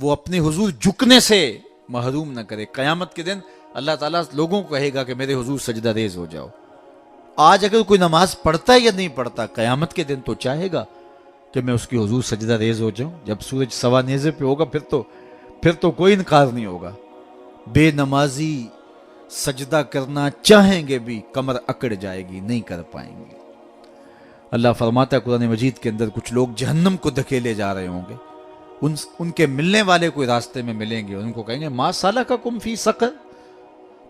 وہ اپنے حضور جھکنے سے محروم نہ کرے. قیامت کے دن اللہ تعالیٰ لوگوں کو کہے گا کہ میرے حضور سجدہ ریز ہو جاؤ. آج اگر کوئی نماز پڑھتا ہے یا نہیں پڑھتا، قیامت کے دن تو چاہے گا کہ میں اس کی حضور سجدہ ریز ہو جاؤں. جب سورج سوا نیزے پہ ہوگا پھر تو کوئی انکار نہیں ہوگا. بے نمازی سجدہ کرنا چاہیں گے بھی کمر اکڑ جائے گی، نہیں کر پائیں گے. اللہ فرماتا ہے قرآن مجید کے اندر کچھ لوگ جہنم کو دھکیلے جا رہے ہوں گے. ان کے ملنے والے کوئی راستے میں ملیں گے، ان کو کہیں گے ما سالککم فی سقر،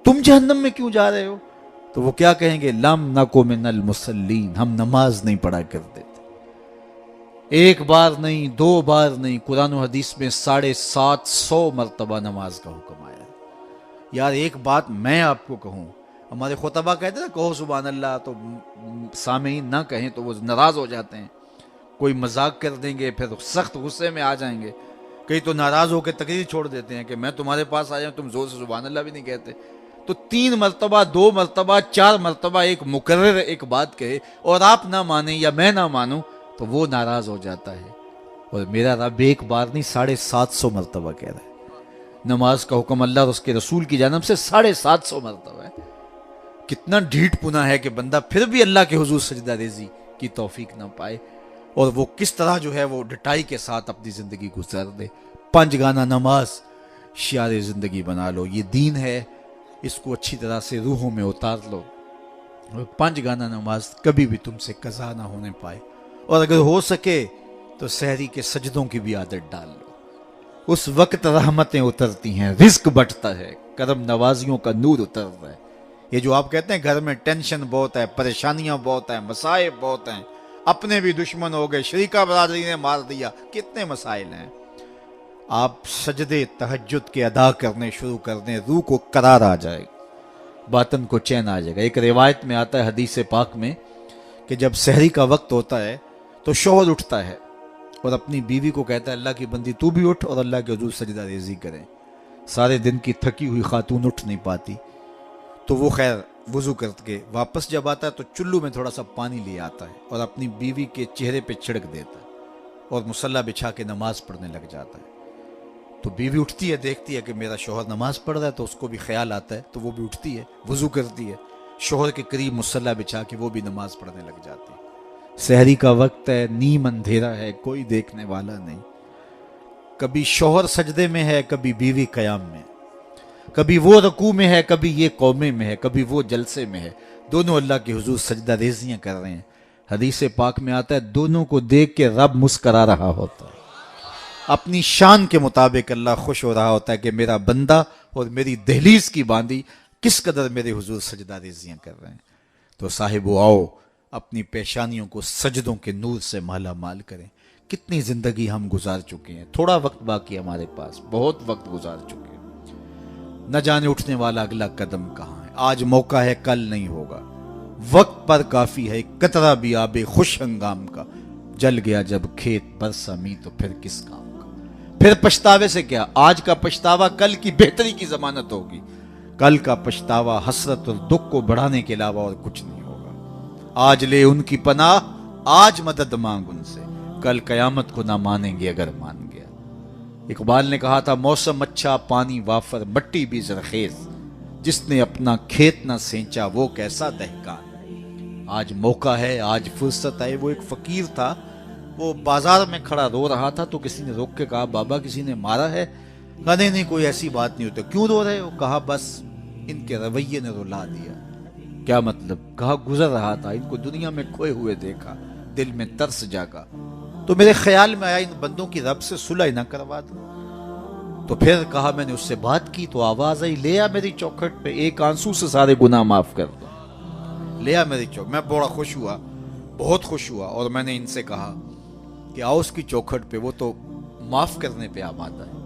تم جہنم میں کیوں جا رہے ہو؟ تو وہ کیا کہیں گے؟ لم نکو من المصلین، ہم نماز نہیں پڑھا کرتے تھے. ایک بار نہیں، دو بار نہیں، قرآن و حدیث میں 750 مرتبہ نماز کا حکم آیا. یار ایک بات میں آپ کو کہوں، ہمارے خطبہ کہتے ہیں نا کہو سبحان اللہ، تو سامعین نہ کہیں تو وہ ناراض ہو جاتے ہیں. کوئی مذاق کر دیں گے پھر سخت غصے میں آ جائیں گے. کئی تو ناراض ہو کے تقریر چھوڑ دیتے ہیں کہ میں تمہارے پاس آیا ہوں، تم زور سے سبحان اللہ بھی نہیں کہتے. تو 3 مرتبہ، 2 مرتبہ، 4 مرتبہ ایک مکرر ایک بات کہے اور آپ نہ مانیں یا میں نہ مانوں تو وہ ناراض ہو جاتا ہے. اور میرا رب ایک بار نہیں 750 مرتبہ کہہ رہا ہے. نماز کا حکم اللہ اور اس کے رسول کی جانب سے 750 مرتبہ ہے. کتنا ڈھیٹ پنا ہے کہ بندہ پھر بھی اللہ کے حضور سجدہ ریزی کی توفیق نہ پائے، اور وہ کس طرح جو ہے وہ ڈٹائی کے ساتھ اپنی زندگی گزار دے. 5 گانا نماز شعار زندگی بنا لو. یہ دین ہے، اس کو اچھی طرح سے روحوں میں اتار لو. 5 گانا نماز کبھی بھی تم سے قضا نہ ہونے پائے. اور اگر ہو سکے تو سحری کے سجدوں کی بھی عادت ڈال لو. اس وقت رحمتیں اترتی ہیں، رزق بٹتا ہے، کرم نوازیوں کا نور اتر رہا ہے. یہ جو آپ کہتے ہیں گھر میں ٹینشن بہت ہے، پریشانیاں بہت ہیں، مسائل بہت ہیں، اپنے بھی دشمن ہو گئے، شریکہ برادری نے مار دیا، کتنے مسائل ہیں. آپ سجدے تہجد کے ادا کرنے شروع کر دیں، روح کو قرار آ جائے گا، باطن کو چین آ جائے گا. ایک روایت میں آتا ہے حدیث پاک میں کہ جب سحری کا وقت ہوتا ہے تو شوہر اٹھتا ہے اور اپنی بیوی کو کہتا ہے اللہ کی بندی تو بھی اٹھ اور اللہ کے حضور سجدہ ریزی کریں. سارے دن کی تھکی ہوئی خاتون اٹھ نہیں پاتی تو وہ خیر وضو کر کے واپس جب آتا ہے تو چلو میں تھوڑا سا پانی لے آتا ہے اور اپنی بیوی کے چہرے پہ چھڑک دیتا ہے اور مصلی بچھا کے نماز پڑھنے لگ جاتا ہے. تو بیوی اٹھتی ہے، دیکھتی ہے کہ میرا شوہر نماز پڑھ رہا ہے تو اس کو بھی خیال آتا ہے، تو وہ بھی اٹھتی ہے، وضو کرتی ہے، شوہر کے قریب مصلی بچھا کے وہ بھی نماز پڑھنے لگ جاتی ہے. سحری کا وقت ہے، نیم اندھیرا ہے، کوئی دیکھنے والا نہیں. کبھی شوہر سجدے میں ہے، کبھی بیوی قیام میں، کبھی وہ رکوع میں ہے، کبھی یہ قومے میں ہے، کبھی وہ جلسے میں ہے. دونوں اللہ کے حضور سجدہ ریزیاں کر رہے ہیں. حدیث پاک میں آتا ہے دونوں کو دیکھ کے رب مسکرا رہا ہوتا ہے. اپنی شان کے مطابق اللہ خوش ہو رہا ہوتا ہے کہ میرا بندہ اور میری دہلیز کی باندی کس قدر میرے حضور سجدہ ریزیاں کر رہے ہیں. تو صاحبو آؤ اپنی پیشانیوں کو سجدوں کے نور سے مالا مال کریں. کتنی زندگی ہم گزار چکے ہیں، تھوڑا وقت باقی ہمارے پاس، بہت وقت گزار چکے ہیں. نہ جانے اٹھنے والا اگلا قدم کہاں ہے. آج موقع ہے کل نہیں ہوگا. وقت پر کافی ہے قطرہ بھی آب خوش ہنگام کا. جل گیا جب کھیت برسا می تو پھر کس کام کا. پھر پچھتاوے سے کیا، آج کا پچھتاوا کل کی بہتری کی ضمانت ہوگی. کل کا پچھتاوا حسرت اور دکھ کو بڑھانے کے علاوہ اور کچھ نہیں ہوگا. آج لے ان کی پناہ، آج مدد مانگ ان سے، کل قیامت کو نہ مانیں گے اگر مان گیا. اقبال نے کہا تھا موسم اچھا پانی وافر مٹی بھی زرخیز، جس نے اپنا کھیت نہ سینچا وہ کیسا دہقان. آج موقع ہے، آج فرصت ہے. وہ ایک فقیر تھا، وہ بازار میں کھڑا رو رہا تھا تو کسی نے روک کے کہا بابا کسی نے مارا ہے؟ کہا نہیں کوئی ایسی بات نہیں ہوتی. کیوں رو رہے ہو؟ کہا بس ان کے رویے نے رلا دیا. کیا مطلب؟ کہا گزر رہا تھا، ان کو دنیا میں کھوئے ہوئے دیکھا، دل میں ترس جاگا تو میرے خیال میں آیا ان بندوں کی رب سے صلح نہ کروا دوں. تو پھر کہا میں نے اس سے بات کی تو آواز آئی لے آ میری چوکھٹ پہ، ایک آنسو سے سارے گناہ معاف کر دو. لے آ میری چوکھٹ. میں بڑا خوش ہوا، بہت خوش ہوا، اور میں نے ان سے کہا کہ آؤ اس کی چوکھٹ پہ، وہ تو معاف کرنے پہ آمادہ ہے.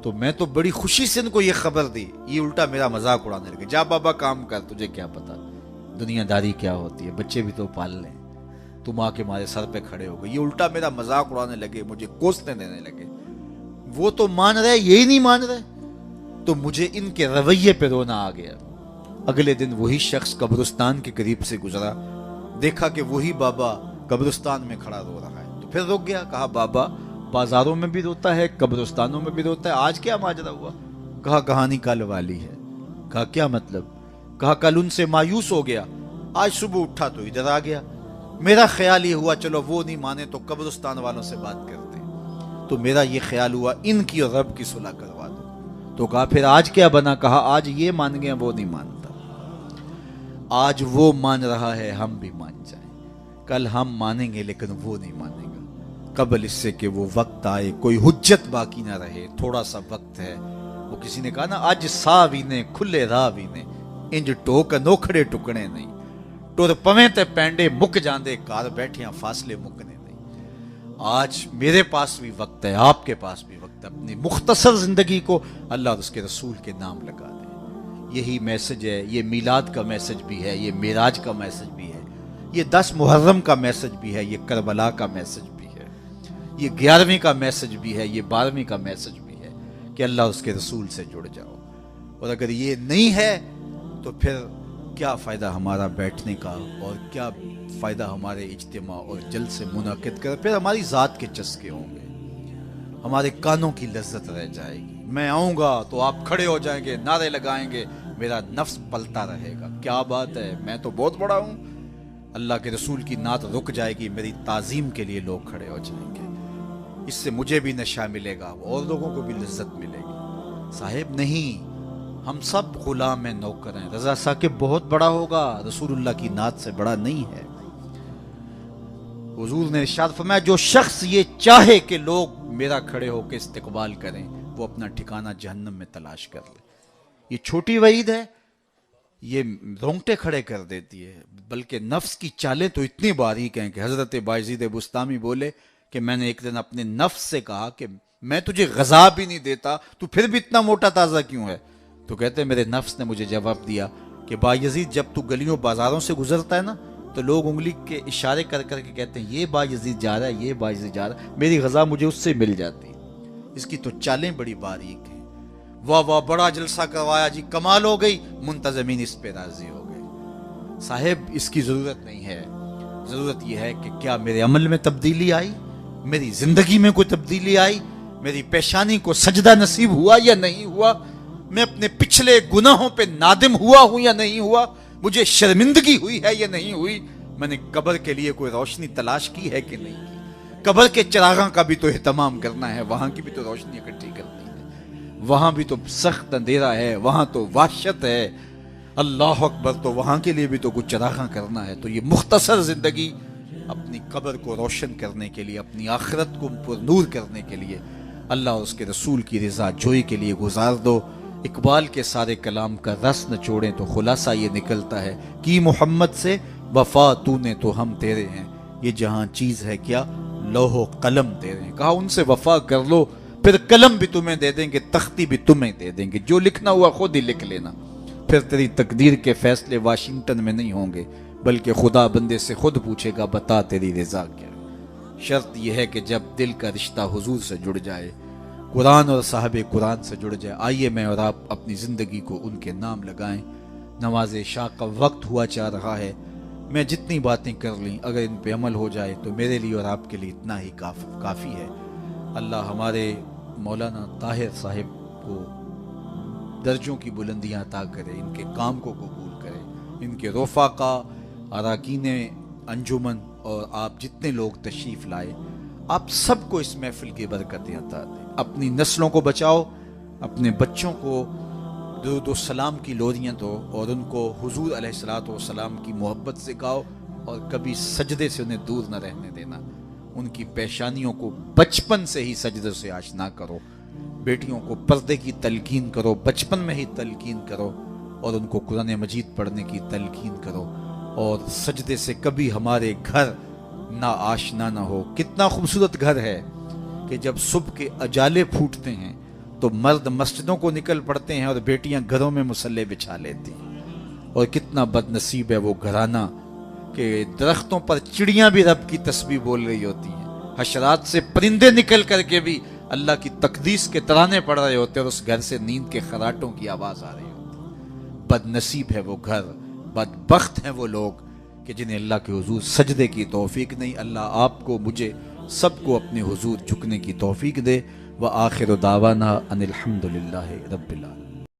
تو میں تو بڑی خوشی سے ان کو یہ خبر دی. یہ الٹا میرا مذاق اڑانے لگے، جا بابا کام کر، تجھے کیا پتا دنیا داری کیا ہوتی ہے، بچے بھی تو پال لیں، تم آ کے ہمارے سر پہ کھڑے ہو گئے. یہ الٹا میرا مذاق اڑانے لگے، مجھے کوسنے دینے لگے. وہ تو مان رہے، یہی نہیں مان رہے. تو مجھے ان کے رویے پہ رونا آ گیا. اگلے دن وہی شخص قبرستان کے قریب سے گزرا، دیکھا کہ وہی بابا قبرستان میں کھڑا رو رہا ہے. تو پھر رک گیا، کہا بابا بازاروں میں بھی روتا ہے، قبرستانوں میں بھی روتا ہے. آج کیا ماجرا ہوا؟ کہا کہانی کل والی ہے. کہا کیا مطلب؟ کہا کل ان سے مایوس ہو گیا، آج صبح اٹھا تو ادھر آ گیا. میرا خیال یہ ہوا چلو وہ نہیں مانے تو قبرستان والوں سے بات کرتے ہیں. تو میرا یہ خیال ہوا ان کی اور رب کی صلح کروا دو. تو کہا پھر آج کیا بنا؟ کہا آج یہ مان گئے وہ نہیں مانتا. آج وہ مان رہا ہے ہم بھی مان جائیں. کل ہم مانیں گے لیکن وہ نہیں مانے گا. قبل اس سے کہ وہ وقت آئے کوئی حجت باقی نہ رہے. تھوڑا سا وقت ہے. وہ کسی نے کہا نا اج سا بھی نے کھلے راہ بھی نے انج ٹوک نوکھڑے ٹکنے نہیں. ٹر پویں تے پینڈے مک جاندے کار بیٹھیاں فاصلے مکنے نہیں. آج میرے پاس بھی وقت ہے، آپ کے پاس بھی وقت ہے. اپنی مختصر زندگی کو اللہ اور اس کے رسول کے نام لگا دیں. یہی میسج ہے. یہ میلاد کا میسج بھی ہے، یہ معراج کا میسج بھی ہے، یہ 10 محرم کا میسج بھی ہے، یہ کربلا کا میسج بھی ہے، یہ 11ویں کا میسج بھی ہے، یہ 12ویں کا میسج بھی ہے کہ اللہ اور اس کے رسول سے جڑ جاؤ. اور اگر یہ نہیں ہے تو پھر کیا فائدہ ہمارا بیٹھنے کا، اور کیا فائدہ ہمارے اجتماع اور جلسے منعقد کر. پھر ہماری ذات کے چسکے ہوں گے، ہمارے کانوں کی لذت رہ جائے گی. میں آؤں گا تو آپ کھڑے ہو جائیں گے، نعرے لگائیں گے، میرا نفس پلتا رہے گا. کیا بات ہے، میں تو بہت بڑا ہوں. اللہ کے رسول کی نعت رک جائے گی، میری تعظیم کے لیے لوگ کھڑے ہو جائیں گے. اس سے مجھے بھی نشہ ملے گا اور لوگوں کو بھی لذت ملے گی. صاحب نہیں، ہم سب غلام ہیں، نوکر ہیں. رضا ثاقب بہت بڑا ہوگا، رسول اللہ کی نعت سے بڑا نہیں ہے. حضور نے ارشاد فرمایا جو شخص یہ چاہے کہ لوگ میرا کھڑے ہو کے استقبال کریں وہ اپنا ٹھکانہ جہنم میں تلاش کر لے. یہ چھوٹی وعید ہے، یہ رونگٹے کھڑے کر دیتی ہے. بلکہ نفس کی چالیں تو اتنی باریک ہیں کہ حضرت بایزید بستامی بولے کہ میں نے ایک دن اپنے نفس سے کہا کہ میں تجھے غذا بھی نہیں دیتا تو پھر بھی اتنا موٹا تازہ کیوں ہے؟ تو کہتے ہیں میرے نفس نے مجھے جواب دیا کہ بایزید جب تو گلیوں بازاروں سے گزرتا ہے نا تو لوگ انگلی کے اشارے کر کر کے کہتے ہیں یہ بایزید جا رہا ہے، یہ بایزید جا رہا ہے. میری غذا مجھے اس سے مل جاتی. اس کی تو چالیں بڑی باریک ہیں. واہ واہ بڑا جلسہ کروایا جی، کمال ہو گئی، منتظمین اس پہ راضی ہو گئے. صاحب اس کی ضرورت نہیں ہے. ضرورت یہ ہے کہ کیا میرے عمل میں تبدیلی آئی، میری زندگی میں کوئی تبدیلی آئی، میری پیشانی کو سجدہ نصیب ہوا یا نہیں ہوا، میں اپنے پچھلے گناہوں پہ نادم ہوا ہوں یا نہیں ہوا، مجھے شرمندگی ہوئی ہے یا نہیں ہوئی، میں نے قبر کے لیے کوئی روشنی تلاش کی ہے کہ نہیں کی. قبر کے چراغاں کا بھی تو اہتمام کرنا ہے، وہاں کی بھی تو روشنی اکٹھی کرنی ہے. وہاں بھی تو سخت اندھیرا ہے، وہاں تو وحشت ہے. اللہ اکبر، تو وہاں کے لیے بھی تو کچھ چراغاں کرنا ہے. تو یہ مختصر زندگی اپنی قبر کو روشن کرنے کے لیے، اپنی آخرت کو پر نور کرنے کے لیے، اللہ اور اس کے رسول کی رضا جوئی کے لیے گزار دو. اقبال کے سارے کلام کا رس نہ چھوڑیں تو خلاصہ یہ نکلتا ہے کہ محمد سے وفا تو نے تو ہم تیرے ہیں، یہ جہاں چیز ہے کیا لوح و قلم تیرے ہیں. کہا ان سے وفا کر لو پھر قلم بھی تمہیں دے دیں گے، تختی بھی تمہیں دے دیں گے، جو لکھنا ہوا خود ہی لکھ لینا. پھر تیری تقدیر کے فیصلے واشنگٹن میں نہیں ہوں گے بلکہ خدا بندے سے خود پوچھے گا بتا تیری رضا کیا. شرط یہ ہے کہ جب دل کا رشتہ حضور سے جڑ جائے، قرآن اور صاحب قرآن سے جڑ جائے. آئیے میں اور آپ اپنی زندگی کو ان کے نام لگائیں. نماز عشاء کا وقت ہوا چاہ رہا ہے. میں جتنی باتیں کر لیں اگر ان پہ عمل ہو جائے تو میرے لیے اور آپ کے لیے اتنا ہی کافی ہے. اللہ ہمارے مولانا طاہر صاحب کو درجوں کی بلندیاں عطا کرے، ان کے کام کو قبول کرے، ان کے رفقا، اراکین انجمن اور آپ جتنے لوگ تشریف لائے آپ سب کو اس محفل کی برکتیں عطا دیں. اپنی نسلوں کو بچاؤ، اپنے بچوں کو درود و سلام کی لوریاں دو اور ان کو حضور علیہ الصلوۃ والسلام کی محبت سکھاؤ اور کبھی سجدے سے انہیں دور نہ رہنے دینا. ان کی پیشانیوں کو بچپن سے ہی سجدے سے آشنا کرو. بیٹیوں کو پردے کی تلقین کرو، بچپن میں ہی تلقین کرو اور ان کو قرآن مجید پڑھنے کی تلقین کرو. اور سجدے سے کبھی ہمارے گھر نہ آشنا نہ ہو. کتنا خوبصورت گھر ہے کہ جب صبح کے اجالے پھوٹتے ہیں تو مرد مسجدوں کو نکل پڑتے ہیں اور بیٹیاں گھروں میں مصلے بچھا لیتی ہیں. اور کتنا بد نصیب ہے وہ گھرانہ کہ درختوں پر چڑیاں بھی رب کی تسبیح بول رہی ہوتی ہیں، حشرات سے پرندے نکل کر کے بھی اللہ کی تقدیس کے ترانے پڑھ رہے ہوتے ہیں اور اس گھر سے نیند کے خراٹوں کی آواز آ رہی ہوتی. بد نصیب ہے وہ گھر، بدبخت ہیں وہ لوگ کہ جنہیں اللہ کے حضور سجدے کی توفیق نہیں. اللہ آپ کو، مجھے سب کو اپنے حضور جھکنے کی توفیق دے۔ وآخر دعوانا ان الحمدللہ رب العالمین۔